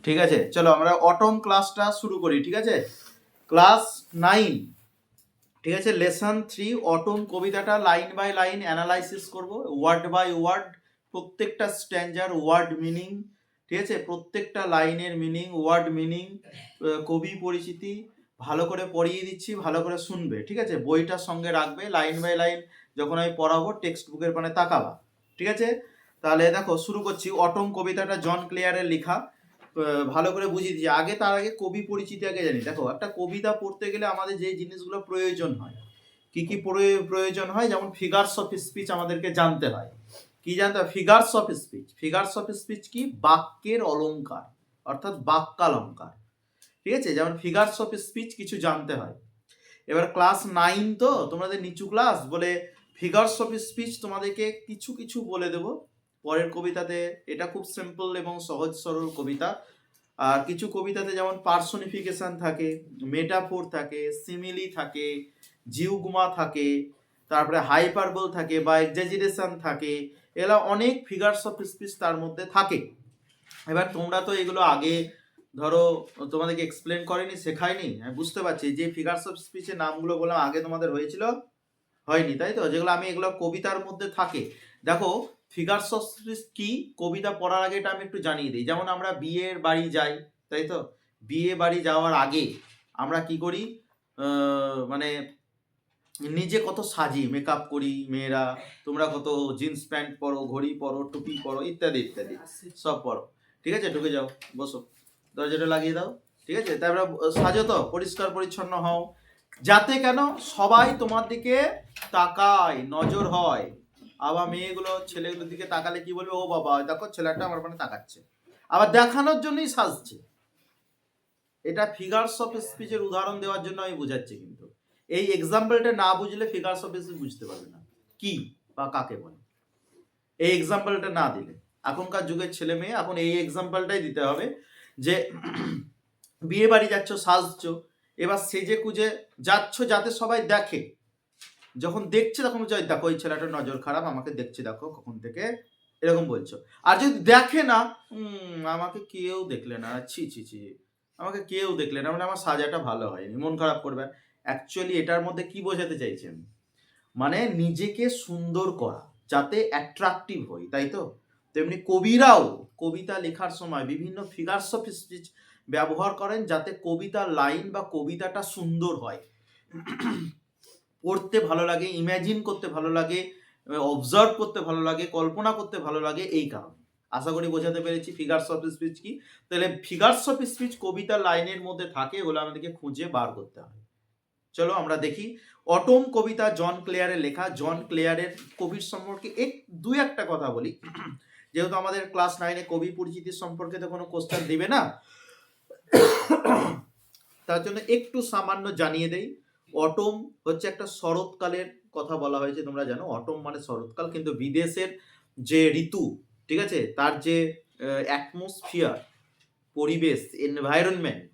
ঠিক আছে, চলো আমরা অটম ক্লাসটা শুরু করি। ঠিক আছে, ক্লাস 9, ঠিক আছে, লেসন 3 অটম কবিতাটা লাইন বাই লাইন অ্যানালাইসিস করব, ওয়ার্ড বাই ওয়ার্ড, প্রত্যেকটা স্ট্যান্জার ওয়ার্ড মিনিং, ঠিক আছে, প্রত্যেকটা লাইনের মিনিং, ওয়ার্ড মিনিং, কবি পরিচিতি ভালো করে পড়িয়ে দিচ্ছি, ভালো করে শুনবে। ঠিক আছে, বইটার সঙ্গে রাখবে, লাইন বাই লাইন যখন আমি পড়াবো টেক্সট বুকের পানে তাকাবা। ঠিক আছে, তাহলে দেখো শুরু করছি। অটম কবিতাটা জন ক্লেয়ারের লেখা, ভালো করে বুঝিয়ে দিচ্ছি। তার আগে কবি পরিচিতি আগে জানি। দেখো, একটা কবিতা পড়তে গেলে আমাদের যে জিনিসগুলো প্রয়োজন হয়, কি কি প্রয়োজন হয়, যেমন ফিগার্স অফ স্পিচ আমাদেরকে জানতে হয়। কি জানতে হয়? Figures of speech. Figures of speech কি? বাক্যের অলংকার, অর্থাৎ বাক্যালঙ্কার। ঠিক আছে, যেমন ফিগার্স অফ স্পিচ কিছু জানতে হয়। এবার ক্লাস 9 তো তোমাদের নিচু ক্লাস বলে ফিগার্স অফ স্পিচ তোমাদেরকে কিছু কিছু বলে দেব পরের কবিতাতে। এটা খুব সিম্পল এবং সহজ সরল কবিতা। আর কিছু কবিতাতে যেমন পার্সোনিফিকেশন থাকে, মেটাফোর থাকে, সিমিলি থাকে, জিউগমা থাকে, তারপরে হাইপারবল থাকে বা এক্সাজারেশন থাকে, এগুলো অনেক ফিগার্স অফ স্পিচ তার মধ্যে থাকে। এবার তোমরা তো এগুলো আগে ধরো তোমাদেরকে এক্সপ্লেন করেনি, শেখায়নি, আমি বুঝতে পারছি। যে ফিগার্স অফ স্পিচের নামগুলো বললাম আগে তোমাদের হয়েছিল, হয়নি, তাই তো? যেগুলো আমি এগুলো কবিতার মধ্যে থাকে। দেখো, ফিগার্স অফ স্পিচ কি, কবিতা পড়ার আগে এটা আমি একটু জানিয়ে দিই। যেমন আমরা বিয়ের বাড়ি যাই, তাই তো? বিয়ে বাড়ি যাওয়ার আগে আমরা কি করি, মানে নিজে কত সাজি, মেকআপ করি মেয়েরা, তোমরা কত জিন্স প্যান্ট পরো, ঘড়ি পরো, টুপি পরো, ইত্যাদি ইত্যাদি সব পরো। ঠিক আছে, ঢুকে যাও, বসো, দরজাটা লাগিয়ে দাও। ঠিক আছে, তারপরে সাজো তো, পরিষ্কার পরিচ্ছন্ন হও, যাতে কেন সবাই তোমার দিকে তাকায়, নজর হয়। আবার মেয়েগুলো ছেলেগুলোর দিকে তাকালে কি বলবে? ও বাবা, দেখো ছেলেটা আমার মানে তাকাচ্ছে, আবার দেখানোর জন্যই সাজছে। এটা ফিগার্স অফ স্পিচের উদাহরণ দেওয়ার জন্য আমি বোঝাচ্ছি। কিন্তু এই এক্সাম্পলটা না বুঝলে ফিগার্স অফ স্পিচ বুঝতে পারবে না কি বা কাকে বলে। এই এক্সাম্পলটা না দিলে, এখনকার যুগের ছেলে মেয়ে এখন এই এক্সাম্পলটাই দিতে হবে যে বিয়ে বাড়ি যাচ্ছ, সাজছো, এবার সেজে কুজে যাচ্ছ যাতে সবাই দেখে। যখন দেখছে তখন বলছো, দেখো ওই ছেলেটার নজর খারাপ, আমাকে দেখছে, দেখো কখন থেকে, এরকম বলছো। আর যদি দেখে না, আমাকে কেউ দেখলে না, ছি ছি ছি, আমাকে কেউ দেখলে না, মানে আমার সাজাটা ভালো হয়নি, মন খারাপ করবে। অ্যাকচুয়ালি এটার মধ্যে কি বোঝাতে চাইছেন? মানে নিজেকে সুন্দর করা, যাতে অ্যাট্রাকটিভ হই, তাই তো? তেমনি কবিরাও কবিতা লেখার সময় বিভিন্ন ফিগার্স অফ স্পিচ ব্যবহার করেন, যাতে কবিতার লাইন বা কবিতাটা সুন্দর হয়, পড়তে ভালো লাগে, ইমাজিন করতে ভালো লাগে, অবজার্ভ করতে ভালো লাগে, কল্পনা করতে ভালো লাগে। এই কারণে আশা করি বোঝাতে পেরেছি ফিগার্স অফ স্পিচ কি। তাহলে ফিগার্স অফ স্পিচ কবিতার লাইনের মধ্যে থাকে, ওগুলো আমাদেরকে খুঁজে বার করতে হবে। চলো আমরা দেখি। অটম কবিতা জন ক্লেয়ারের লেখা। জন ক্লেয়ারের কবির সম্পর্কে দুই একটা কথা বলি, যেহেতু আমাদের ক্লাস 9-এ কবি পরিচিতির সম্পর্কে তো কোনো কোশ্চেন দিবে না, তার জন্য একটু সামান্য জানিয়ে দেই। অটম হচ্ছে একটা শরৎকালের কথা বলা হয়েছে, তোমরা জানো অটম মানে শরৎকাল, কিন্তু বিদেশের যে ঋতু, ঠিক আছে, তার যে অ্যাটমসফিয়ার, পরিবেশ, এনভায়রনমেন্ট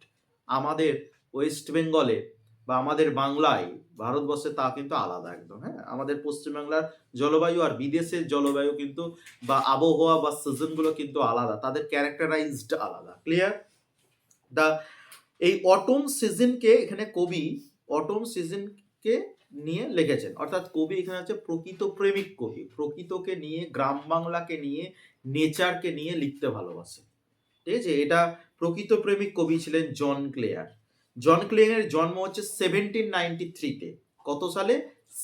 আমাদের ওয়েস্ট বেঙ্গলে বা আমাদের বাংলায়, ভারতবর্ষে তা কিন্তু আলাদা একদম। হ্যাঁ, আমাদের পশ্চিমবাংলার জলবায়ু আর বিদেশের জলবায়ু কিন্তু বা আবহাওয়া বা সিজনগুলো কিন্তু আলাদা, তাদের ক্যারেক্টারাইজড আলাদা। ক্লিয়ার? দা এই অটম সিজনকে এখানে কবি অটম সিজনকে নিয়ে লিখেছেন, অর্থাৎ কবি এখানে হচ্ছে প্রকৃত প্রেমিক কবি, প্রকৃতকে নিয়ে, গ্রাম বাংলাকে নিয়ে, নেচারকে নিয়ে লিখতে ভালোবাসে। ঠিক আছে, এটা প্রকৃত প্রেমিক কবি ছিলেন জন ক্লেয়ার। জন ক্লেয়ারের জন্ম হচ্ছে 1793-তে। কত সালে?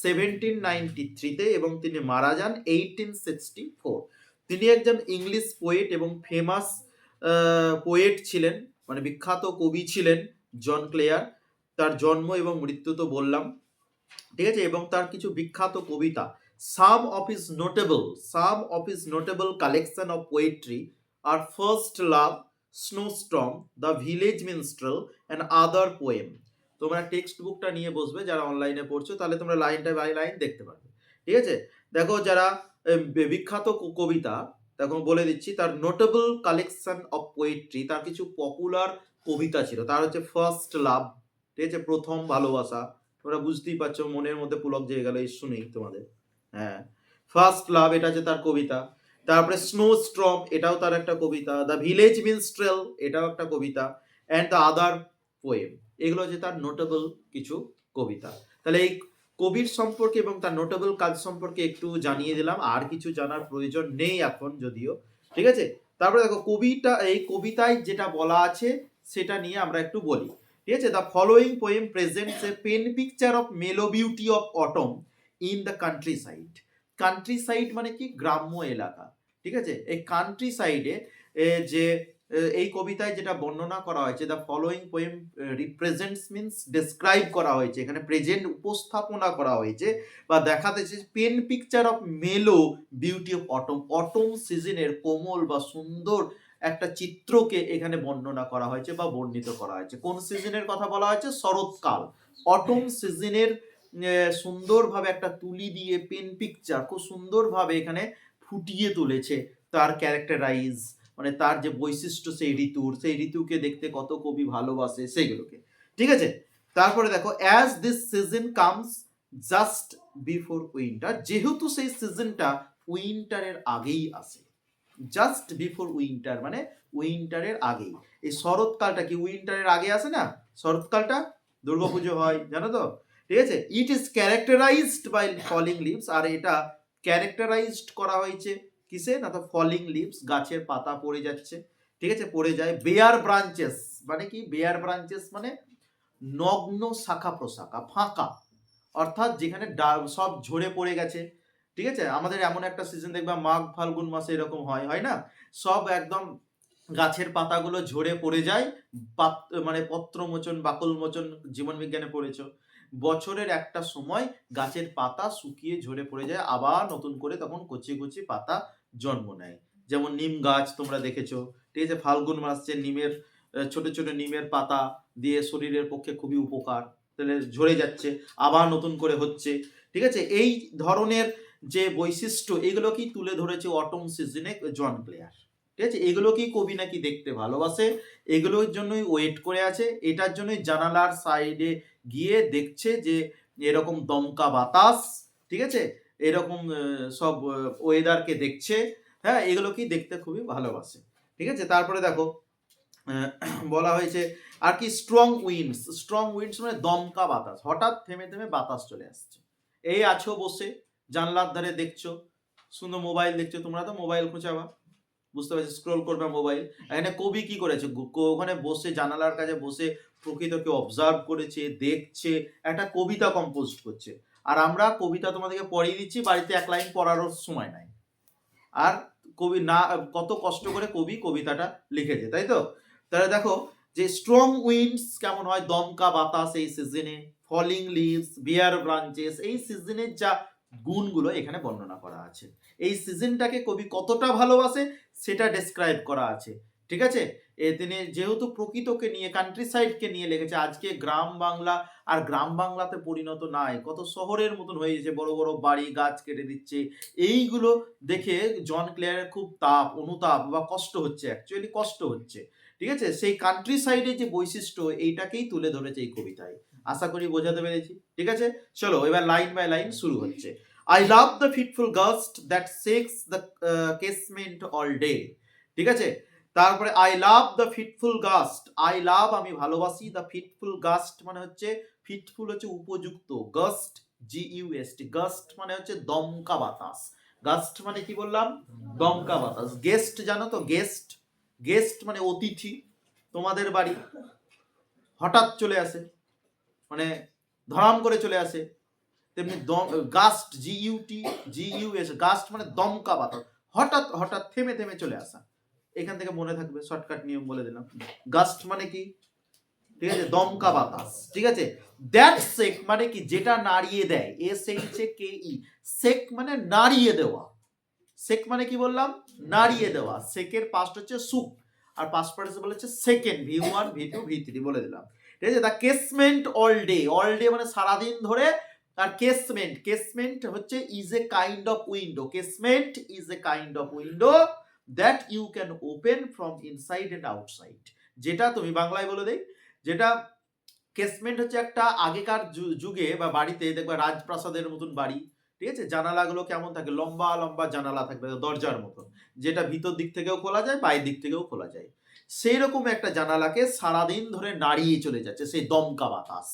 1793-তে, এবং তিনি মারা যান 1864। তিনি একজন ইংলিশ পোয়েট এবং ফেমাস পোয়েট ছিলেন, মানে বিখ্যাত কবি ছিলেন জন ক্লেয়ার। তার জন্ম এবং মৃত্যু তো বললাম, ঠিক আছে, এবং তার কিছু বিখ্যাত কবিতা, some of his notable collection of poetry are First Love, Snowstorm, The Village Minstrel and Other Poem। তোমরা টেক্সট বুকটা নিয়ে বসবে, যারা অনলাইনে পড়ছো, তাহলে তোমরা লাইনটা বাই লাইন দেখতে পারবে। ঠিক আছে, দেখো যারা বিখ্যাত কবিতা, দেখো বলে দিচ্ছি, তার নোটেবল কালেকশন অফ পোয়েট্রি, তার কিছু পপুলার কবিতা ছিল। তার হচ্ছে ফার্স্ট লাভ, ঠিক আছে, প্রথম ভালোবাসা। তোমরা বুঝতেই পারছো, মনের মধ্যে পুলক জেগে গেল এই শুনেই তোমাদের। হ্যাঁ, ফার্স্ট লাভ এটা হচ্ছে তার কবিতা। তারপরে স্নো স্ট্রম, এটাও তার একটা কবিতা। দ্য ভিলেজ মিনস্ট্রেল, এটাও একটা কবিতা। অ্যান্ড দ্য আদার পোয়েম, এগুলো হচ্ছে তার নোটেবল কিছু কবিতা। তাহলে এই কবির সম্পর্কে এবং তার নোটেবল কাজ সম্পর্কে একটু জানিয়ে দিলাম, আর কিছু জানার প্রয়োজন নেই এখন যদিও, ঠিক আছে। তারপরে দেখো কবিতা, এই কবিতায় যেটা বলা আছে সেটা নিয়ে আমরা একটু বলি, ঠিক আছে। The following poem presents a pen picture of mellow beauty of autumn in the countryside. Countryside মানে কি, গ্রাম্য এলাকা, ঠিক আছে। এই কান্ট্রি সাইডে যে এই কবিতায় যেটা বর্ণনা করা হয়েছে, the following poem represents means describe করা হয়েছে, এখানে প্রেজেন্ট উপস্থাপনা করা হয়েছে বা দেখাতেছে pen picture of mellow beauty of autumn, autumn সিজনের কোমল বা সুন্দর একটা চিত্রকে এখানে বর্ণনা করা হয়েছে বা বর্ণিত করা হয়েছে। কোন সিজনের কথা বলা হয়েছে? শরৎকাল, অটম সিজনের সুন্দরভাবে একটা তুলি দিয়ে পেন পিকচার খুব সুন্দরভাবে এখানে ফুটিয়ে তুলেছে তার ক্যারেক্টারাইজ, মানে তার যে বৈশিষ্ট্য সেই ঋতুর, সেই ঋতুকে দেখতে কত কবি ভালোবাসে সেইগুলোকে, ঠিক আছে। তারপরে দেখো as this season comes just before winter, যেহেতু সেই সিজনটা উইন্টারের আগেই আসে, জাস্ট বিফোর উইন্টার মানে উইন্টারের আগেই। এই শরৎকালটা কি উইন্টারের আগে আসে না? শরৎকালটা দুর্গাপুজো হয় জানো তো, ঠিক আছে। It is characterised by falling leaves, আর এটা ক্যারেক্টারাইজড করা হয়েছে কিসে না, তো ফলিং লিভস, গাছের পাতা পড়ে যাচ্ছে, ঠিক আছে, পড়ে যায়। বেয়ার ব্রাঞ্চেস মানে কি, বেয়ার ব্রাঞ্চেস মানে নগ্ন শাখা প্রশাখা, ফাঁকা, অর্থাৎ যেখানে সব ঝরে পড়ে গেছে, ঠিক আছে। আমাদের এমন একটা সিজন দেখবা মাঘ ফাল্গুন মাসে এরকম হয়, হয় না, সব একদম গাছের পাতাগুলো ঝরে পড়ে যায়, মানে পত্রমোচন বাকল মোচন জীবন বিজ্ঞানে পড়েছো। বছরের একটা সময় গাছের পাতা শুকিয়ে ঝরে পড়ে যায়, আবার নতুন করে তখন কচি কচি পাতা জন্ম নেয়। যেমন নিম গাছ তোমরা দেখেছো, ঠিক আছে, ফাল্গুন মাসে নিমের ছোট ছোট নিমের পাতা দিয়ে শরীরের পক্ষে খুবই উপকার, তাহলে ঝরে যাচ্ছে আবার নতুন করে হচ্ছে, ঠিক আছে। এই ধরনের যে বৈশিষ্ট্য এগুলোকেই তুলে ধরেছে অটম সিজনে জন ক্লেয়ার, ঠিক আছে। এগুলোকেই কবি নাকি দেখতে ভালোবাসে, এগুলোর জন্যই ওয়েট করে আছে, এটার জন্যই জানালার সাইডে গিয়ে দেখছে যে এরকম দমকা বাতাস, ঠিক আছে, এরকম সব ওয়েদারকে দেখছে, হ্যাঁ, এগুলোকেই দেখতে খুবই ভালোবাসে, ঠিক আছে। তারপরে দেখো বলা হয়েছে আর কি, স্ট্রং উইন্ডস, স্ট্রং উইন্ডস মানে দমকা বাতাস, হঠাৎ থেমে থেমে বাতাস চলে আসছে। এই আছো বসে জানলার ধারে দেখছো, সুন্দর মোবাইল দেখছো, তোমরা তো মোবাইল খোঁচাবা, বুঝতে পারছি, স্ক্রোল করবে মোবাইল। এখানে কবি কি করেছে, ওখানে বসে জানালার কাছে বসে প্রকৃতকে অবজার্ভ করেছে, দেখছে, একটা কবিতা কম্পোজ করছে। আর আমরা কবিতা তোমাদেরকে পড়িয়ে দিচ্ছি, বাড়িতে এক লাইন পড়ারও সময় নাই। আর কবি না, কত কষ্ট করে কবি কবিতাটা লিখেছে, তাই তো। তাহলে দেখো যে স্ট্রং উইন্ডস কেমন হয়, দমকা বাতাস এই সিজনে, ফলিং লিভস, বিয়ার ব্রাঞ্চেস, এই সিজনের যা গুণগুলো এখানে বর্ণনা করা আছে। এই সিজনটাকে কবি কতটা ভালোবাসে সেটা ডেসক্রাইব করা আছে, ঠিক আছে। তিনি যেহেতু প্রকৃতকে নিয়ে, কান্ট্রি সাইডকে নিয়ে লিখেছে, আজকে গ্রাম বাংলা আর গ্রাম বাংলাতে পরিণত নাই, কত শহরের মতন হয়ে গেছে, বড় বড় বাড়ি, গাছ কেটে দিচ্ছে, এইগুলো দেখে জন ক্লেয়ারের খুব অনুতাপ বা কষ্ট হচ্ছে, অ্যাকচুয়ালি কষ্ট হচ্ছে, ঠিক আছে। সেই কান্ট্রি সাইডের যে বৈশিষ্ট্য এইটাকেই তুলে ধরেছে এই কবিতায়, আশা করি বোঝাতে পেরেছি, ঠিক আছে। চলো এবার লাইন বাই লাইন শুরু হচ্ছে। I love the fitful gust that shakes the casement all day, ঠিক আছে। তারপরে I love the fitful gust, I love আমি ভালোবাসি, দ্য ফিটফুল গাস্ট মানে হচ্ছে, ফিটফুল হচ্ছে উপযুক্ত, গাস্ট জিইউএসটি, গাস্ট মানে হচ্ছে দমকা বাতাস, গাস্ট মানে কি বললাম, দমকা বাতাস। গেস্ট জানো তো, গেস্ট, গেস্ট মানে অতিথি, তোমাদের বাড়ি হঠাৎ চলে আসে, মানে ধরাম করে চলে আসে, তেমনি গাস্ট জিইউএস, গাস্ট মানে দমকা বাতাস, হঠাৎ হঠাৎ থেমে থেমে চলে আসা। এখান থেকে মনে থাকবে, শর্টকাট নিয়ম বলে দিলাম, গাস্ট মানে কি, ঠিক আছে, দমকা বাতাস, ঠিক আছে। দ্যাট সেক মানে কি, যেটা নাড়িয়ে দেয়, SHAKE, সেক মানে নাড়িয়ে দেওয়া, সেক মানে কি বললাম, নাড়িয়ে দেওয়া, সেকের পাস্ট হচ্ছে সুক, আর পাস্ট পার্টিসিপল হচ্ছে সেকেন্ড, V1 V2 V3 বলে দিলাম, ঠিক আছে। The casement all day, all day মানে সারাদিন ধরে, আর কেসমেন্ট, কেসমেন্ট হচ্ছে is a kind of window, casement is a kind of window that you can open from inside and outside, যেটা তুমি বাংলায় বলে দেই, যেটা কেসমেন্ট হচ্ছে একটা আগেকার যুগে বা বাড়িতে দেখবা রাজপ্রাসাদের মতন বাড়ি, ঠিক আছে, জানালাগুলো কেমন থাকে, লম্বা লম্বা জানালা থাকবে দরজার মতন, যেটা ভিতর দিক থেকেও খোলা যায় বাইরের দিক থেকেও খোলা যায়। সেই রকম একটা জানালাকে সারাদিন ধরে নাড়িয়ে চলে যাচ্ছে সেই দমকা বাতাস।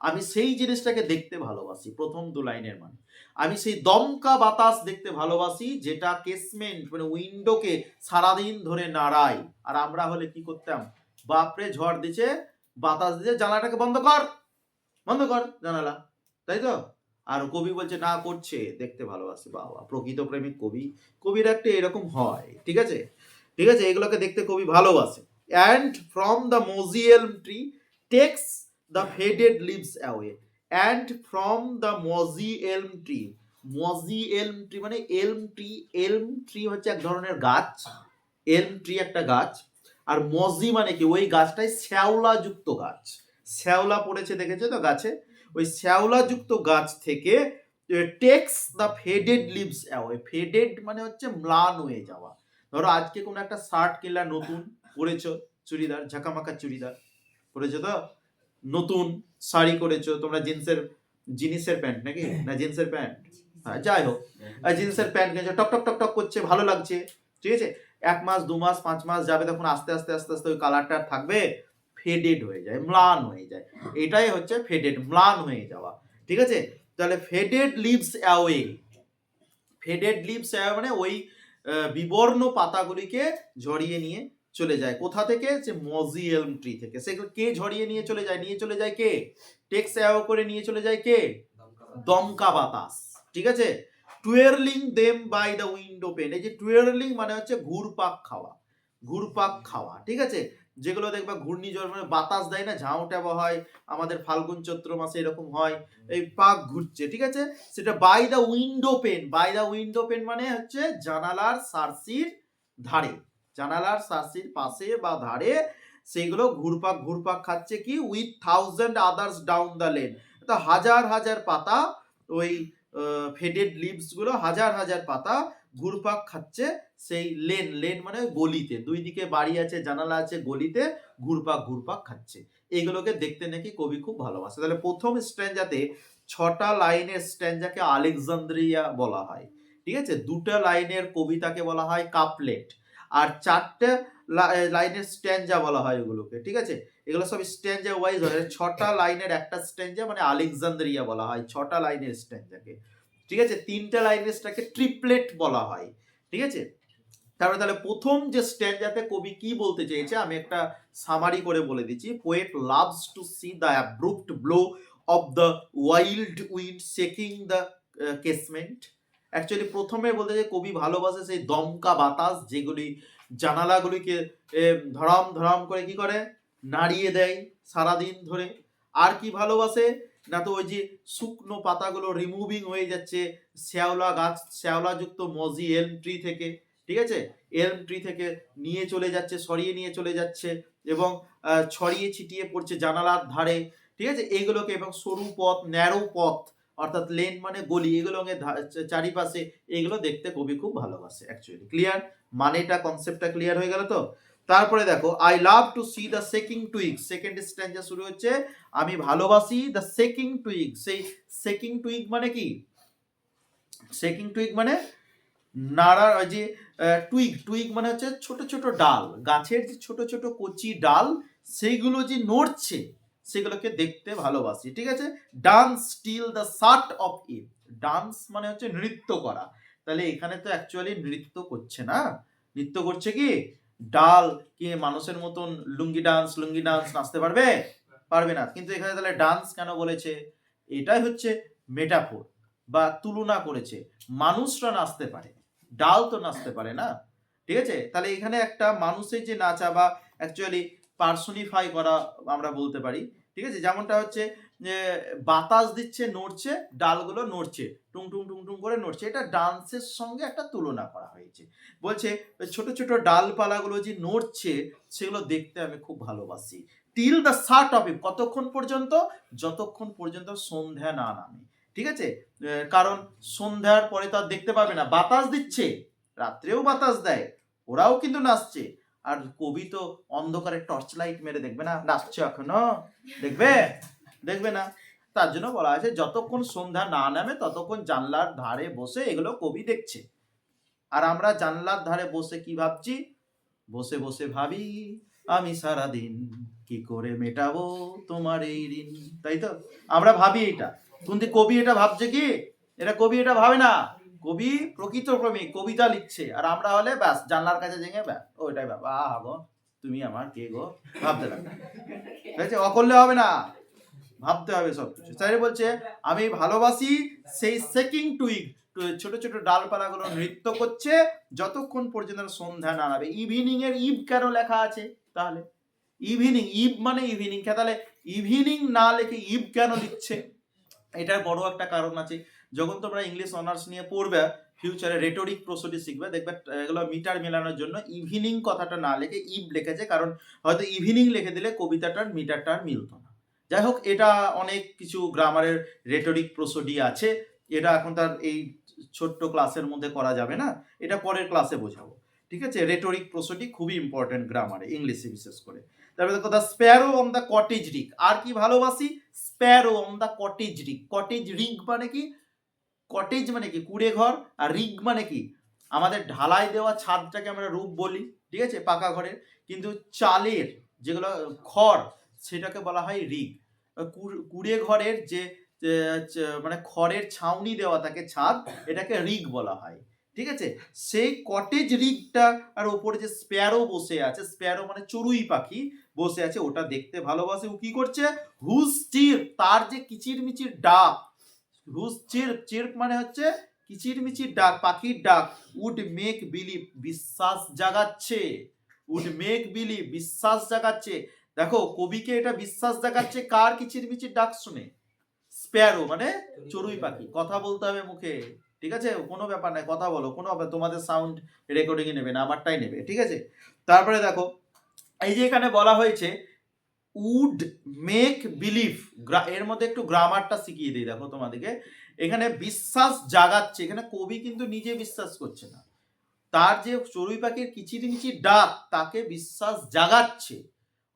আমি সেই জিনিসটাকে দেখতে ভালোবাসি, প্রথম দু লাইনের মানে আমি সেই দমকা বাতাস দেখতে ভালোবাসি, যেটা কেসমেন্ট মানে উইন্ডোকে সারাদিন ধরে নাড়াই। আর আমরা হলে কি করতাম, বাপরে ঝড় দিচ্ছে, বাতাস দিচ্ছে, জানালাটাকে বন্ধ কর, বন্ধ কর জানালা, তাই তো। আর কবি বলছে না, করছে, দেখতে ভালোবাসে। বাবা, প্রকৃত প্রেমিক কবি, কবির একটা এরকম হয়, ঠিক আছে, ঠিক আছে, এগুলোকে দেখতে কবি ভালোবাসে। And from the mossy elm tree takes the faded leaves away. And from the mossy elm tree, মজি এলম ট্রি মানে এলম ট্রি, এলম ট্রি হচ্ছে এক ধরনের গাছ, এলম ট্রি একটা গাছ, আর মজি মানে কি, ওই গাছটাই শ্যাওলা যুক্ত গাছ, শ্যাওলা পড়েছে দেখেছে তো গাছে, ওই শ্যাওলা যুক্ত গাছ থেকে takes the faded leaves away. Faded মানে হচ্ছে ম্লান হয়ে যাওয়া। ধরো আজকে কোনো একটা শার্ট কিনলা নতুন পরেছো, চুড়িদার, ঝাঁকামাকা চুড়িদার পরেছো, তো নতুন শাড়ি করেছো তোমরা, জিন্সের প্যান্ট নাকি না জিন্সের প্যান্ট, হ্যাঁ যাই হোক, জিন্সের প্যান্ট কিনেছো, টক টক টক টক করছে, ভালো লাগছে, ঠিক আছে, 1 মাস 2 মাস 5 মাস যাবে, তখন আস্তে আস্তে আস্তে আস্তে ওই কালারটা থাকবে, ফেডেড হয়ে যায়, ম্লান হয়ে যায়। এটাই হচ্ছে ফেডেড, ম্লান হয়ে যাওয়া, ঠিক আছে। তাহলে faded leaves away, faded leaves away মানে ওই বিবর্ণ পাতাগুলিকে ঝরিয়ে নিয়ে চলে যায়, কোথা থেকে, যে মজি এলম ট্রি থেকে। সেগুলো কে ঝরিয়ে নিয়ে চলে যায়, নিয়ে চলে যায় কে, টেক্স অ্যাওয়ে করে নিয়ে চলে যায় কে, দমকা বাতাস, ঠিক আছে। Twirling them by the window pane, এই যে টুয়ারলিং মানে হচ্ছে ঘুরপাক খাওয়া, ঘুরপাক খাওয়া, ঠিক আছে, যেগুলো দেখবা ঘূর্ণিঝড় মানে বাতাস দেয় না, ঝাউটাবা হয়, আমাদের ফাল্গুন চৈত্র মাসে এরকম হয়, এই পাক ঘুরছে, ঠিক আছে, সেটা by the window pane. By the window pane মানে হচ্ছে জানালার সার্সির ধারে, জানালার সার্সির পাশে বা ধারে, সেগুলো ঘুরপাক ঘুরপাক খাচ্ছে কি, with 1000 others down the lane, তো হাজার হাজার পাতা, ওই ফেডেড লিভস গুলো হাজার হাজার পাতা ঘুরপাক খাচ্ছে সেই লেন, লেন মানে গলিতে, দুই দিকে বাড়ি আছে, জানালা আছে, গলিতে ঘুরপাক ঘুরপাক খাচ্ছে। এগুলোকে দেখতে নাকি কবি খুব ভালোবাসে। তাহলে প্রথম স্ট্যাঞ্জাতে 6টা লাইনের স্ট্যাঞ্জাকে আলেকজান্দ্রিয়া বলা হয়, ঠিক আছে, 2টা লাইনের কবিতাকে বলা হয় কাপলেট, আর 4টে লাইনের স্ট্যাঞ্জা বলা হয় এগুলোকে, ঠিক আছে। এগুলো সব স্ট্যাঞ্জা ওয়াইজ হয়, 6টা লাইনের একটা স্ট্যাঞ্জা মানে আলেকজান্দ্রিয়া বলা হয় 6টা লাইনের স্ট্যাঞ্জাকে, ঠিক আছে। 3টা লাইনেরটাকে ট্রিপলেট বলা হয়, ঠিক আছে। তাহলে প্রথম যে স্ট্যাঞ্জাতে কবি কি বলতে চেয়েছে আমি একটা সামারি করে বলে দিচ্ছি। Poet loves to see the abrupt blow of the wild wind shaking the casement. Actually প্রথমে বলতে যে কবি ভালোবাসে সেই দমকা বাতাস, যেগুলি জানালাগুলিকে ধরাম ধরাম করে কি করে, নাড়িয়ে দেয় সারাদিন ধরে। আর কি ভালোবাসে না, তো ওই যে শুকনো পাতাগুলো রিমুভিং হয়ে যাচ্ছে শ্যাওলা গাছ, শ্যাওলাযুক্ত মজি এলম ট্রি থেকে, ঠিক আছে, এলম ট্রি থেকে নিয়ে চলে যাচ্ছে, সরিয়ে নিয়ে চলে যাচ্ছে, এবং ছড়িয়ে ছিটিয়ে পড়ছে জানালার ধারে, ঠিক আছে, এইগুলোকে, এবং সরু পথ, ন্যারো পথ, অর্থাৎ লেন মানে গলি, এগুলোকে চারিপাশে, এইগুলো দেখতে কবি খুব ভালোবাসে। অ্যাকচুয়ালি ক্লিয়ার, মানেটা, কনসেপ্টটা ক্লিয়ার হয়ে গেল তো। তারপরে দেখো, I love to see the shaking twig, second stanza শুরু হচ্ছে, আমি ভালোবাসি দ্য সেকিং টুইগ। সেই সেকিং টুইগ মানে কি, সেকিং টুইগ মানে নাড়া, ওই যে টুইগ, টুইগ মানে হচ্ছে ছোট ছোট ডাল, গাছের যে ছোট ছোট কচি ডাল, সেইগুলো যে নড়ছে, সেগুলোকে দেখতে ভালোবাসি, ঠিক আছে। Dance till the shut of it, dance মানে হচ্ছে নৃত্য করা, তাহলে এখানে তো অ্যাকচুয়ালি নৃত্য করছে না, নৃত্য করছে কি, ডাল কি মানুষের মতন লুঙ্গি ডান্স নাচতে পারবে, পারবে না, কিন্তু এখানে তাহলে ডান্স কেন বলেছে, এটাই হচ্ছে মেটাফোর বা তুলনা করেছে, মানুষরা নাচতে পারে, ডাল তো নাচতে পারে না, ঠিক আছে। তাহলে এখানে একটা মানুষের যে নাচা বা অ্যাকচুয়ালি পার্সোনিফাই করা আমরা বলতে পারি, ঠিক আছে, যেমনটা হচ্ছে যে বাতাস দিচ্ছে, নড়ছে, ডালগুলো নড়ছে, টুং টুং টুং টুং করে নড়ছে, এটা ডান্সের সঙ্গে একটা তুলনা করা হয়েছে। বলছে ছোট ছোট ডালপালাগুলো যে নড়ছে, সেগুলো দেখতে আমি খুব ভালোবাসি। Till the shirt of it, কতক্ষণ পর্যন্ত, যতক্ষণ পর্যন্ত সন্ধ্যা না নামে, ঠিক আছে, কারণ সন্ধ্যার পরে তো আর দেখতে পাবে না, বাতাস দিচ্ছে, রাত্রেও বাতাস দেয়, ওরাও কিন্তু নাচছে, আর কবি তো অন্ধকারে টর্চ লাইট মেরে দেখবে না নাচছে এখনো, দেখবে, দেখবে না। তার জন্য বলা হয়েছে যতক্ষণ সন্ধ্যা না নামে ততক্ষণ জানলার ধারে বসে এগুলো কবি দেখছে। আর আমরা জানলার ধারে বসে কি ভাবছি? বসে বসে ভাবি আমি সারাদিন কি করে মেটাবো তোমার এই ঋণ। তাই তো আমরা ভাবি এটা, কিন্তু কবি এটা ভাবছে কি? কবি এটা ভাবে না। কবি প্রকৃত প্রেমিক, কবিতা লিখছে, আর আমরা হলে ব্যাস জানলার কাছে জেগে ব্যাস ওইটাই ভাব, আহ গো তুমি আমার কে গো, ভাবতে লাগবে। ঠিক আছে, অকরলে হবে না, ভাবতে হবে সবকিছু। তাই বলছে আমি ভালোবাসি সেই সেকিং টুইগ, ছোট ছোট ডালপালাগুলো নৃত্য করছে যতক্ষণ পর্যন্ত সন্ধ্যা না নামে। ইভিনিং এর ইভ কেন লেখা আছে তাহলে? ইভিনিং, ইভ মানে ইভিনিং, তাহলে ইভিনিং না লিখে ইভ কেন লিখছে? এটার বড় একটা কারণ আছে। যখন তোমরা ইংলিশ অনার্স নিয়ে পড়বে, ফিউচারে রেটোরিক প্রসোডি শিখবে, দেখবে এগুলো মিটার মেলানোর জন্য ইভিনিং কথাটা না লিখে ইভ লিখেছে, কারণ হয়তো ইভিনিং লিখে দিলে কবিতাটার মিটারটার মিলতো না। যাই হোক, এটা অনেক কিছু গ্রামারের রেটোরিক প্রসোডি আছে, এটা এখন তার এই ছোট্ট ক্লাসের মধ্যে করা যাবে না, এটা পরের ক্লাসে বোঝাবো। ঠিক আছে, রেটোরিক প্রসোডি খুবই ইম্পর্টেন্ট গ্রামারে, ইংলিশে বিশেষ করে। তারপরে দেখো the sparrow on the cottage rick. আর কি ভালোবাসি? Sparrow on the cottage rick. Cottage rick মানে কি? কটেজ মানে কি? কুড়ে ঘর। আর রিগ মানে কি? আমাদের ঢালাই দেওয়া ছাদটাকে আমরা রূপ বলি, ঠিক আছে, পাকা ঘরের। কিন্তু চালের যেগুলো খড় সেটাকে বলা হয় রিগ। কুড়ে ঘরের যে মানে খড়ের ছাউনি দেওয়া থাকে ছাদ, এটাকে রিগ বলা হয়। ঠিক আছে, সেই কটেজ রিগটা আর ওপরে যে স্প্যারো বসে আছে, স্প্যারো মানে চড়ুই পাখি বসে আছে, ওটা দেখতে ভালোবাসে। ও কি করছে? হুজ চির, তার যে কিচিরমিচির ডাক, হুজ চির্প, চির্প মানে হচ্ছে কিচিরমিচির ডাক, পাখির ডাক, উড মেক বিলিভ, বিশ্বাস জাগাচ্ছে। উড মেক বিলিভ, বিশ্বাস জাগাচ্ছে। দেখো কবিকে এটা বিশ্বাস জাগাচ্ছে কার কিচিরমিচির ডাক শুনে? স্প্যারো মানে চড়ুই পাখি। কথা বলতে হবে মুখে, ঠিক আছে, কোনো ব্যাপার নাই, কথা বলো, কোনো ব্যাপার, তোমাদের সাউন্ড রেকর্ডিং এ নেবে না, আমারটাই নেবে, ঠিক আছে। তারপরে দেখো এই যে এখানে বলা হয়েছে উড মেক বিলিভ, এর মধ্যে একটু গ্রামারটা শিখিয়ে দিই। দেখো তোমাদেরকে, এখানে বিশ্বাস জাগাচ্ছে, এখানে কবি কিন্তু নিজে বিশ্বাস করছে না, তার যে চড়ুই পাখির কিচিরমিচির ডাক তাকে বিশ্বাস জাগাচ্ছে,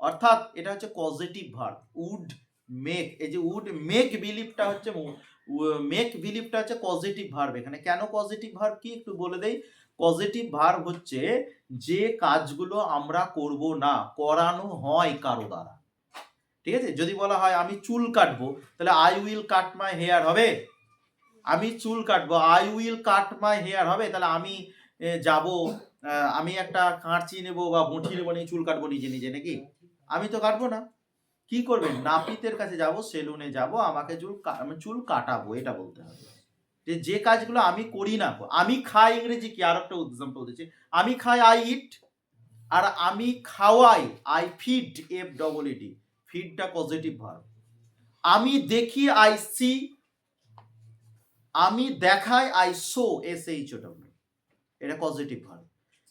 অর্থাৎ এটা হচ্ছে পজিটিভ ভার্ব। উড মেক, এই যে উড মেক বিলিভটা হচ্ছে, মেক বিলিভটা হচ্ছে পজিটিভ ভার্ব। এখানে কেন পজিটিভ ভার্ব কি একটু বলে দেই। পজিটিভ ভার্ব হচ্ছে যে কাজগুলো আমরা করব না, করানো হয় কারো দ্বারা। ঠিক আছে, যদি বলা হয় আমি চুল কাটবো, তাহলে I will cut my hair হবে? আমি চুল কাটবো, I will cut my hair হবে? তাহলে আমি যাব, আমি একটা কাঁচি নেবো বা বঁটি নেবো, নিয়ে চুল কাটবো নিজে নিজে নাকি? আমি তো কাটবো না। কি করবেন? নাপিতের কাছে যাব, সেলুনে যাব, আমাকে চুল কাটাবো, এটা বলতে হবে। যে কাজগুলো আমি করি না। আমি খাই, ইংরেজি কি? আর একটা এক্সাম্পল দিচ্ছি, আমি খাই আই ইট, আর আমি খাওয়াই I feed, F double E, D positive verb. আমি দেখি আই সি, আমি দেখাই I show, S H O W, এটা পজিটিভ ভার্ব।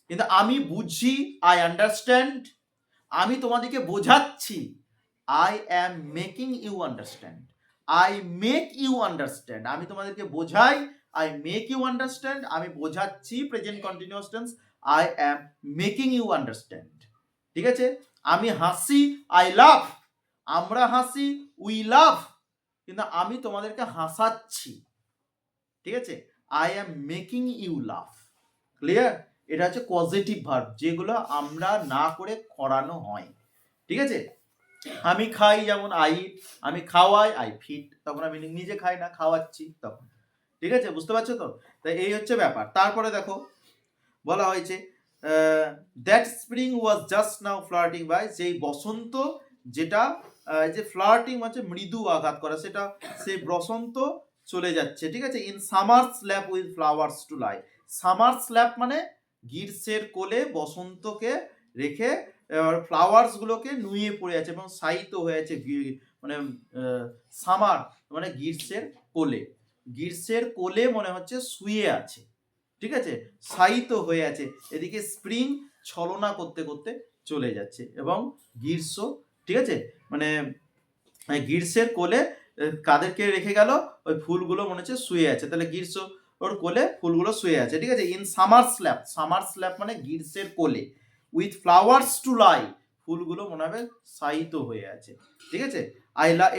কিন্তু আমি বুঝি আই আন্ডারস্ট্যান্ড, আমি তোমাদেরকে বোঝাচ্ছি I am making you understand, I make you understand, আমি তোমাদেরকে বোঝাই, আই মেক ইউ আন্ডারস্ট্যান্ড, আমি বোঝাচ্ছি present continuous tense, I am making you understand. ঠিক আছে, আমি হাসি আই লাভ, আমরা হাসি উই লাভ, কিন্তু আমি তোমাদেরকে হাসাচ্ছি। ঠিক আছে, I am making you love. Clear? এটা হচ্ছে পজিটিভ ভার্ব, যেগুলো আমরা না করে করানো হয়। ঠিক আছে, আমি খাই যেমন আই, আমি খাওয়াই আই ফিড, তখন আমি নিজে খাই না, খাওয়াচ্ছি তখন। ঠিক আছে, বুঝতে পারছো তো? তাই এই হচ্ছে ব্যাপার। তারপরে দেখো বলা হয়েছে that spring was just now flirting by, যেই বসন্ত, যেটা যে ফ্লার্টিং হচ্ছে মৃদু আঘাত করা, সেটা সেই বসন্ত চলে যাচ্ছে। ঠিক আছে, in summer slap with flowers to lie, summer slap মানে গ্রীষ্মের কোলে বসন্তকে রেখে ফ্লাওয়ার্স গুলোকে নুয়ে পড়ে আছে এবং শায়িত হয়ে আছে, মানে সামার মানে গ্রীষ্মের কোলে, গ্রীষ্মের কোলে মনে হচ্ছে শুয়ে আছে। ঠিক আছে, শায়িত হয়ে আছে। এদিকে স্প্রিং ছলনা করতে করতে চলে যাচ্ছে এবং গ্রীষ্ম, ঠিক আছে, মানে গ্রীষ্মের কোলে কাদেরকে রেখে গেল? ওই ফুলগুলো মনে হচ্ছে শুয়ে আছে, তাহলে গ্রীষ্ম ওর কোলে ফুলগুলো শুয়ে আছে। ঠিক আছে, in summer slap, summer slap মানে গ্রীষ্মের কোলে, উইথ ফ্লাওয়ার্স টু লাই, ফুলগুলো মনে হবে শায়িত হয়ে আছে। ঠিক আছে,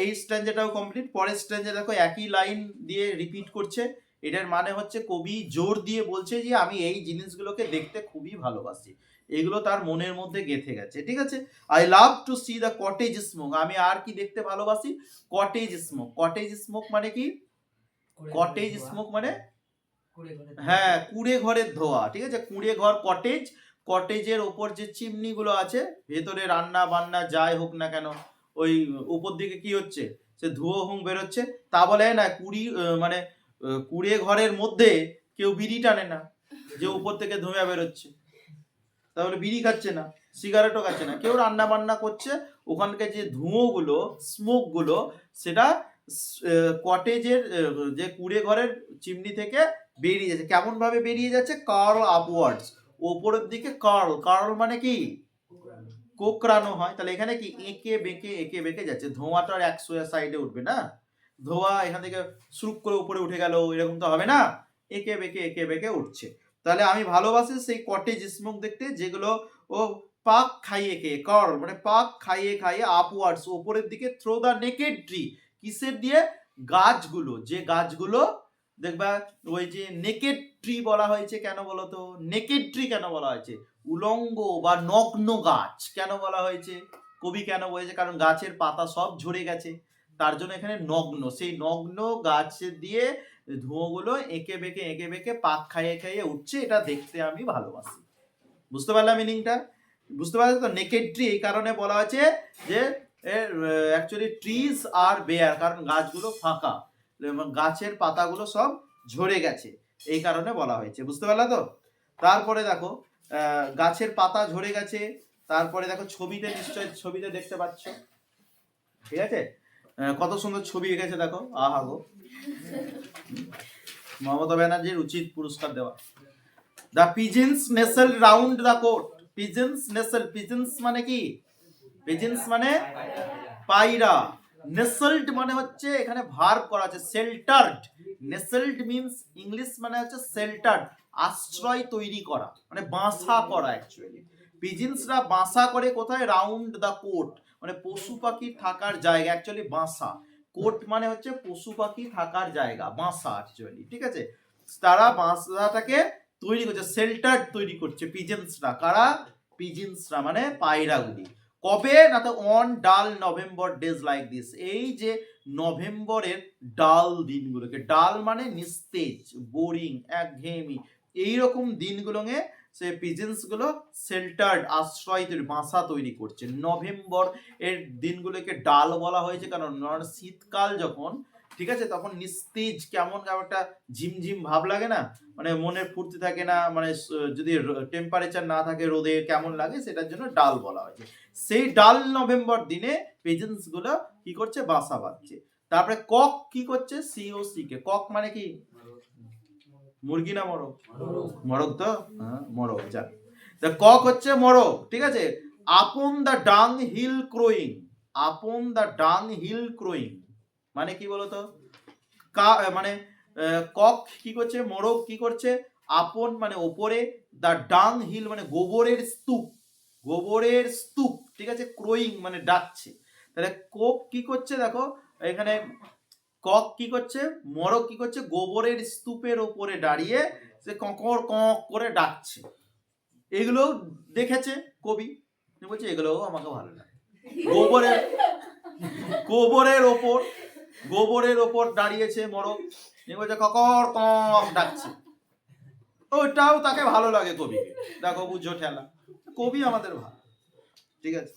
এই স্ট্যান্ডাটাও কমপ্লিট। পরের স্ট্যান্ডা দেখো একই লাইন দিয়ে রিপিট করছে। এটার মানে হচ্ছে কবি জোর দিয়ে বলছে যে আমি এই জিনিসগুলোকে দেখতে খুবই ভালোবাসি, এগুলো তার মনের মধ্যে গেঁথে গেছে। ঠিক আছে, I love to see the cottage smoke, আমি আর কি দেখতে ভালোবাসি? Cottage smoke. কটেজ স্মোক মানে কি? কটেজ স্মোক মানে হ্যাঁ, কুড়ে ঘরের ধোয়া। ঠিক আছে, কুড়ে ঘর কটেজ, কটেজের ওপর যে চিমনি গুলো আছে, ভেতরে রান্না বান্না যাই হোক না কেন, ওই উপর দিকে কি হচ্ছে, সে ধুয়ো হুম বেরোচ্ছে। তা বলে না মানে কুড়ে ঘরের মধ্যে কেউ বিড়ি টানে না, যে উপর থেকে ধোঁয়া বেরোচ্ছে, তাহলে বিড়ি খাচ্ছে না, সিগারেটও খাচ্ছে না, কেউ রান্না বান্না করছে, ওখানকার যে ধুঁয়োগুলো, স্মোক গুলো, সেটা কটেজের যে কুড়ে ঘরের চিমনি থেকে বেরিয়ে যাচ্ছে। কেমন ভাবে বেরিয়ে যাচ্ছে? কার্ল আপওয়ার্ডস, ওপরের দিকে কার্ল। কার্ল মানে কি? কোকড়ানো হয়। তাহলে এখানে কি এঁকে বেঁকে যাচ্ছে। ধোঁয়াটা আর এক সাইডে উঠবে না, ধোঁয়া এখান থেকে সুরুক করে উপরে উঠে গেল, এরকম তো হবে না, এঁকে বেঁকে উঠছে। তাহলে আমি ভালোবাসি সেই কটেজ স্মোক দেখতে, যেগুলো ও পাক খাইয়ে খেয়ে, কার্ল মানে পাক খাইয়ে আপওয়ার্ডস, ওপরের দিকে, থ্রো দ্য নেকেড ট্রি, কিসের দিয়ে? গাছগুলো, যে গাছগুলো দেখবা ওই যে নেকেড ট্রি বলা হয়েছে কেন বলতো? নেকেড ট্রি কেন বলা হয়েছে? উলঙ্গ বা নগ্ন গাছ কেন বলা হয়েছে? কবি কেন বলেছে? কারণ গাছের পাতা সব ঝরে গেছে, তার জন্য এখানে নগ্ন। সেই নগ্ন গাছ দিয়ে ধুঁয়োগুলো এঁকে বেঁকে পাক খাইয়ে উঠছে, এটা দেখতে আমি ভালোবাসি। বুঝতে পারলাম মিনিংটা? বুঝতে পারলে তো? নেকেড ট্রি এই কারণে বলা হয়েছে যে অ্যাকচুয়ালি ট্রিজ আর বেয়ার, কারণ গাছগুলো ফাঁকা, গাছের পাতাগুলো সব ঝরে গেছে, এই কারণে বলা হয়েছে। বুঝতে পারলা তো? তারপরে দেখো গাছের পাতা ঝরে গেছে, তারপরে দেখো ছবিতে, নিশ্চয় ছবিতে দেখতে পাচ্ছ, ঠিক আছে, কত সুন্দর ছবি এঁকেছে দেখো, আহা গো, মমতা ব্যানার্জির উচিত পুরস্কার দেওয়া। The pigeons nestle round the court. Pigeons nestle, pigeons মানে কি? পিজেন্স মানে পায়রা, নেসেলড মানে হচ্ছে এখানে ভার্ব করা আছে শেল্টার্ড। নেসেলড মিন্স ইংলিশ মানে হচ্ছে শেল্টার্ড, আশ্রয় তৈরি করা, মানে বাসা করা। অ্যাকচুয়ালি পিজেন্সরা বাসা করে কোথায়? রাউন্ড দ্য কোর্ট, মানে পশু পাখি থাকার জায়গা। অ্যাকচুয়ালি বাসা, কোর্ট মানে হচ্ছে পশু পাখি থাকার জায়গা, বাসা অ্যাকচুয়ালি। ঠিক আছে, তারা বাসাটাকে তৈরি করছে, শেল্টার তৈরি করছে পিজেন্সরা। কারা? পিজেন্সরা মানে পায়রাগুলি। কবে? না তো অন ডাল নভেম্বর ডেজ লাইক দিস, এই যে নভেম্বরের ডাল দিনগুলোকে, ডাল মানে নিস্তেজ, বোরিং, একঘেয়েমি, এইরকম দিনগুলোকে সে পিজেন্স গুলো শেল্টার্ড, আশ্রয় তৈরি, বাসা তৈরি করছে। নভেম্বর এর দিনগুলোকে ডাল বলা হয়েছে কারণ শীতকাল যখন, ঠিক আছে, তখন নিস্তেজ, কেমন একটা ঝিমঝিম ভাব লাগে না, মানে মনে ফুর্তি থাকে না, মানে যদি টেম্পারেচার না থাকে, রোদে কেমন লাগে, সেটার জন্য ডাল বলা হয়েছে। সেই ডাল নভেম্বর দিনে পেজেন্টস গুলো কি করছে? বাসা বাঁধছে। তারপরে কক কি করছে? সিওসি কে, কক মানে কি? মুরগি না মোরগ? মোরগ তো, হ্যাঁ মোরগ, যা কক হচ্ছে মোরগ। ঠিক আছে, আপন দ্য ডাং হিল ক্রোয়িং, আপন দ্য ডাং হিল ক্রোয়িং মানে কি বলতো? মানে কক কি করছে? মোরগ কি করছে? আপন মানে ওপরে, দা ডাং হিল মানে গোবরের স্তূপ, গোবরের স্তূপ, ঠিক আছে, ক্রোয়িং মানে ডাকছে। তাহলে কক কি করছে? দেখো এখানে কক কি করছে, মোরগ কি করছে? গোবরের স্তূপের ওপরে দাঁড়িয়ে সে কঁকর কক করে ডাকছে। এগুলো দেখেছে কবি, বলছে এগুলোও আমাকে ভালো লাগে। গোবরের গোবরের ওপর, গোবরের ওপর দাঁড়িয়েছে মোরগ, বলছে ককর কক ডাকছে, ওটাও তাকে ভালো লাগে কবিকে। দেখো বুঝো ঠেলা, কবি আমাদের ভালো, ঠিক আছে।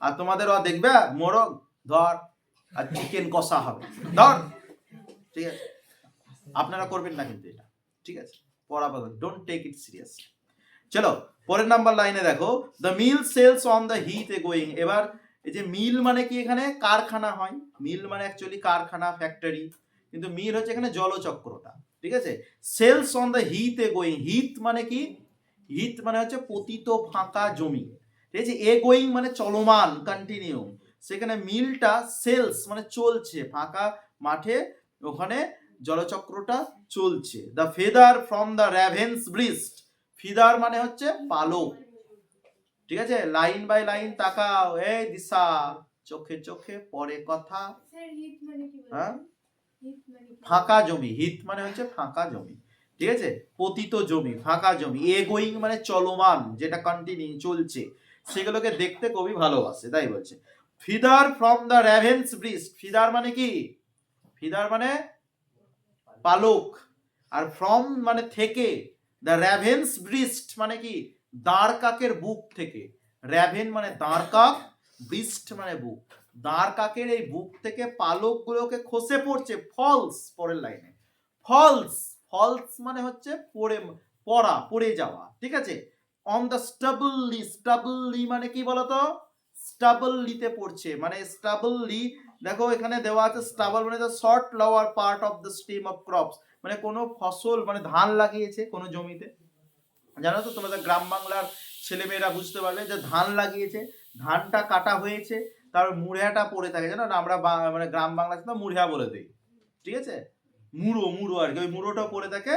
আর তোমাদের দেখবে মোরগ ধর আর চিকেন কষা হবে, ধর, ঠিক আছে, আপনারা করবেন না কিন্তু এটা, ঠিক আছে, পড়া ডোন্ট টেক ইট সিরিয়াস। চলো পরের নাম্বার লাইনে দেখো, the mill sails on the heath a going. এবার এই যে মিল মানে কি? এখানে কারখানা হয়, মিল মানে অ্যাকচুয়ালি কারখানা, ফ্যাক্টরি, কিন্তু মিল হচ্ছে এখানে জলচক্রটা, ঠিক আছে। Sails on the heath a going, heath মানে কি? হিট মানে হচ্ছে পতিত ফাঁকা জমি, ঠিক আছে। এ গোয়িং মানে চলমান, কন্টিনিউ, সেখানে মিলটা সেলস মানে চলছে, ফাঁকা মাঠে ওখানে জলচক্রটা চলছে। The feather from the raven's breast, feather মানে হচ্ছে পালক, ঠিক আছে, লাইন বাই লাইন তাকাও, এই দিশা চোখে চোখে পরে কথা। হ্যাঁ, ফাঁকা জমি, হিত মানে হচ্ছে ফাঁকা জমি, ঠিক আছে, পতিত জমি, ফাঁকা জমি। এগোয়িং মানে চলমান, যেটা কন্টিনিউ চলছে, সেগুলোকে দেখতে কবি ভালোবাসে, তাই বলছে। Feather from the raven's breast, feather মানে কি, ফিদার মানে পালক, আর ফ্রম মানে থেকে, দ্য র্যাভেন্স ব্রিস্ট মানে কি, দাঁড় কাকের বুক থেকে। র্যাভেন মানে দাঁড় কাক, ব্রিস্ট মানে বুক, দাঁড় কাকের এই বুক থেকে পালক গুলোকে খসে পড়ছে। ফলস, পরের লাইনে ফলস, ফলস মানে হচ্ছে পড়ে, পড়া, পড়ে যাওয়া, ঠিক আছে। অন দ্য স্টাবলি, স্টাবলি মানে কি বলতো, স্টাবলিতে পড়ছে, মানে স্টাবলি, দেখো এখানে দেওয়া আছে স্টাবল মানে the short lower part of the stem of crops, মানে কোনো ফসল, মানে ধান লাগিয়েছে কোনো জমিতে, জানো তো তোমাদের গ্রাম বাংলার ছেলেমেয়েরা বুঝতে পারবে, যে ধান লাগিয়েছে, ধানটা কাটা হয়েছে, তার মুড়িয়াটা পড়ে থাকে, জানো না, আমরা মানে গ্রাম বাংলাতে তো মুড়িয়া বলে দিই, ঠিক আছে, মুড়ো, মুড়ো আর কি, ওই মুড়োটা পড়ে থাকে,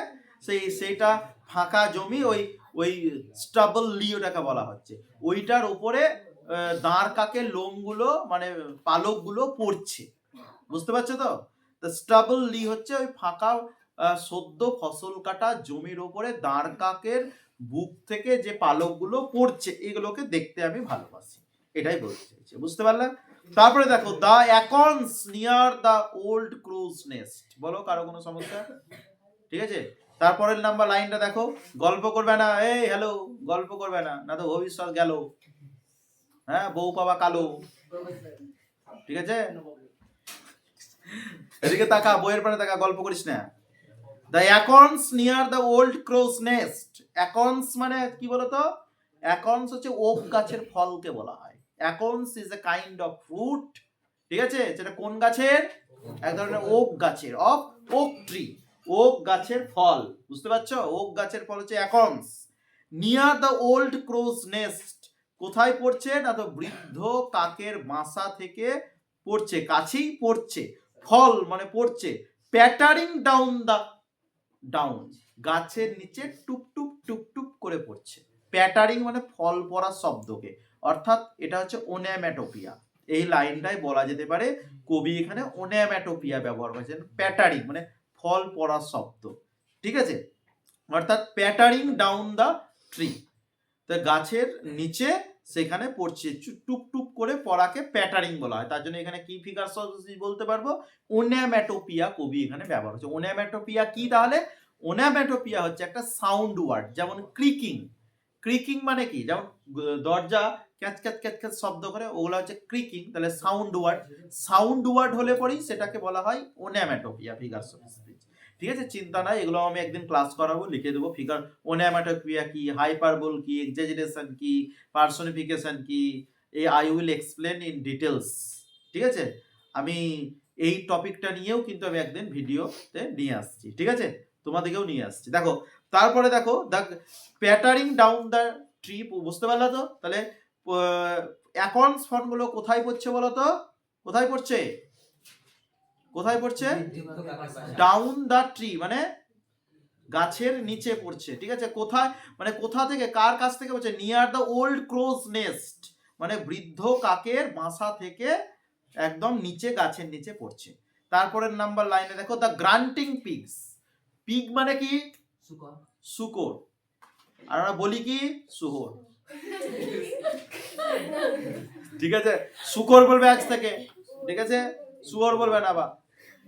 সেইটা ফাঁকা জমি, ওই স্টাবলি ওটাকে বলা হচ্ছে, ওইটার উপরে দাঁড় কাকের লোমগুলো, মানে পালকগুলো পড়ছে, বুঝতে পারছো তো। স্টাবলি হচ্ছে ওই ফাঁকা সদ্য ফসল কাটা জমির উপরে দাঁড় কাকের বুক থেকে যে পালকগুলো পড়ছে, এগুলোকে দেখতে আমি ভালোবাসি, এটাই বলতে চাইছি, বুঝতে পারলাম। তারপরে দেখো, the acorns near the old crow's nest, বলো কারো কোনো সমস্যা, ঠিক আছে। তারপরের নাম্বার লাইনটা দেখো, গল্প করবে না, এই হ্যালো, গল্প করবে না, না তো ভবিষ্যৎ গেল, হ্যাঁ, বউ পাবা কালো, ঠিক আছে, এদিকে তাকা, বইয়ের পানে তাকা, গল্প করিস না। The acorns near the old crow's nest, acorns মানে কি বলতো, অ্যাকর্নস হচ্ছে ওক গাছের ফলকে বলা হয়। Acorns is a kind of fruit, ঠিক আছে, যেটা কোন গাছের, এক ধরনের ওক গাছের, অফ ওক ট্রি, ওক গাছের ফল, বুঝতে পারছো, ওক গাছের ফল হচ্ছে acorns. Near the old crow's nest, কোথায় পড়ছে না, তো বৃদ্ধ কাকের বাসা থেকে পড়ছে, কাছেই পড়ছে, ফল মানে পড়ছে, প্যাটারিং ডাউন দা, ডাউন গাছের নিচে টুপটুপ টুপটুপ করে পড়ছে। প্যাটারিং মানে ফল পড়া শব্দকে, অর্থাৎ এটা হচ্ছে ওন্যামেটোপিয়া, এই লাইনটাই বলা যেতে পারে কবি এখানে ওন্যামেটোপিয়া ব্যবহার করেছেন, প্যাটারিং মানে ফল পড়া শব্দ, ঠিক আছে, অর্থাৎ প্যাটারিং ডাউন দা ট্রি, তো গাছের নিচে সেখানে পড়ছে, টুপ টুপ করে পড়াকে প্যাটারিং বলা হয়, তার জন্য এখানে কি ফিগার বলতে পারবো, ওন্যামেটোপিয়া কবি এখানে ব্যবহার হচ্ছে। ওন্যামেটোপিয়া কি তাহলে, ওন্যামেটোপিয়া হচ্ছে একটা সাউন্ড ওয়ার্ড, যেমন ক্রিকিং, ক্রিকিং মানে কি, যেমন দরজা ক্যাচ ক্যাচ ক্যাচ ক্যাচ শব্দ করে, ওগুলো হচ্ছে ক্রিকিং, তাহলে সাউন্ড ওয়ার্ড, সাউন্ড ওয়ার্ড হলে পরেই সেটাকে বলা হয় ওন্যামেটোপিয়া, ফিগারস অফ স্পিচ, ঠিক আছে, চিন্তা নাই, এগুলো আমি একদিন ক্লাস করাবো, লিখে দেবো, ফিগার ওন্যামেটোপিয়া কি, হাইপারবোল কি, এক্সাজারেশন কি, পার্সনিফিকেশন কি, I will explain in details, ঠিক আছে, আমি এই টপিকটা নিয়েও কিন্তু আমি একদিন ভিডিওতে নিয়ে আসছি, ঠিক আছে, তোমাদেরকেও নিয়ে আসছি। দেখো তারপরে দেখো, দ্য প্যাটারিং ডাউন দ্য ট্রি, বুঝতে পারলা তো, তাহলে অ্যাকর্নস ফর্মগুলো কোথায় পড়ছে বলো তো, কোথায় পড়ছে, কোথায় পড়ছে, ডাউন দা ট্রি মানে গাছের নিচে পড়ছে, ঠিক আছে, কোথায় মানে কোথা থেকে, কার কাছ থেকে পড়ছে, near the old crow's nest মানে বৃদ্ধ কাকের বাসা থেকে একদম নিচে, গাছের নিচে পড়ছে। তারপরের নাম্বার লাইনে দেখো, দ্য গ্রান্টিং পিগস, পিগ মানে কি, শুকর, আর আমরা বলি কি, শুয়োর, ঠিক আছে, শুকর বলবে আজ থেকে, ঠিক আছে, শুয়োর বলবে না, বা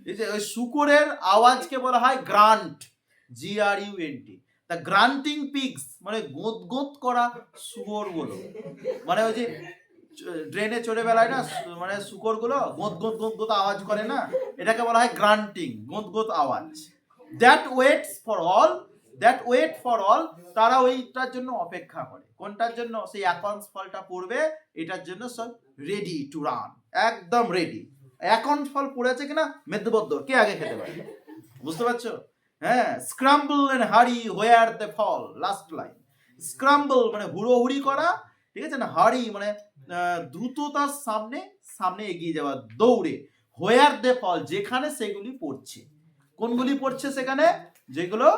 এই যে ওই শুকরের আওয়াজকে বলা হয় গ্রান্ট, GRUNT, তা গ্রান্টিং পিগস মানে গোঁত গোঁত করা শুয়োর গুলো, মানে ওই যে ড্রেনে চড়ে বেড়ায় না, মানে শুকর গুলো গোঁত গোঁত গোঁত গোঁত আওয়াজ করে না, এটাকে বলা হয় গ্রান্টিং, গোঁত গোঁত আওয়াজ। That waits for all, that wait for all, তারা ওইটার জন্য অপেক্ষা করে, কোনটার জন্য, সেই অ্যাকর্নস ফলটা পড়বে, এটার জন্য সব রেডি টু রান, একদম রেডি, অ্যাকর্নস ফল পড়েছে কিনা মেদবদ্ধ, কে আগে খেতে পারে, বুঝতে পারছো, হ্যাঁ, স্ক্রাম্বল এন্ড হারি হোয়ার দে ফল, লাস্ট লাইন, স্ক্রাম্বল মানে হুড়োহুড়ি করা, ঠিক আছে না, হারি মানে দ্রুততার সামনে সামনে এগিয়ে যাওয়া, দৌড়ে, হোয়ার দে ফল যেখানে সেগুলি পড়ছে, কোনগুলি পড়ছে সেখানে, যেগুলো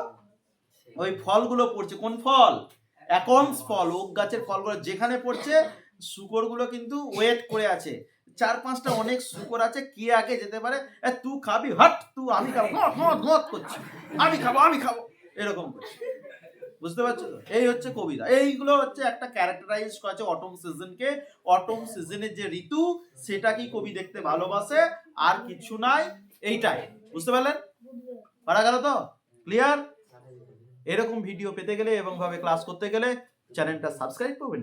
ওই ফলগুলো পড়ছে, কোন ফল, অ্যাকন্স ফল, ওক গাছের ফলগুলো যেখানে পড়ছে শুকরগুলো কিন্তু ওয়েট করে আছে, 4-5টা অনেক শুকর আছে, কে আগে যেতে পারে, তুই খাবি, হাট তুই, আমি খাবো, মত করছি, আমি খাবো এরকম করছে। বুঝতে পারছো তো? এই হচ্ছে কবিতা। এইগুলো হচ্ছে একটা ক্যারেক্টারাইজ করা আছে অটম সিজনকে। অটম সিজনের যে ঋতু সেটাকেই কবি দেখতে ভালোবাসে, আর কিছু নাই, এইটাই। বুঝতে পারলেন? পারা গেল তো? ক্লিয়ার? এরকম ভিডিও পেতে গেলে এবং ভাবে ক্লাস করতে গেলে চ্যানেলটা সাবস্ক্রাইব করবেন।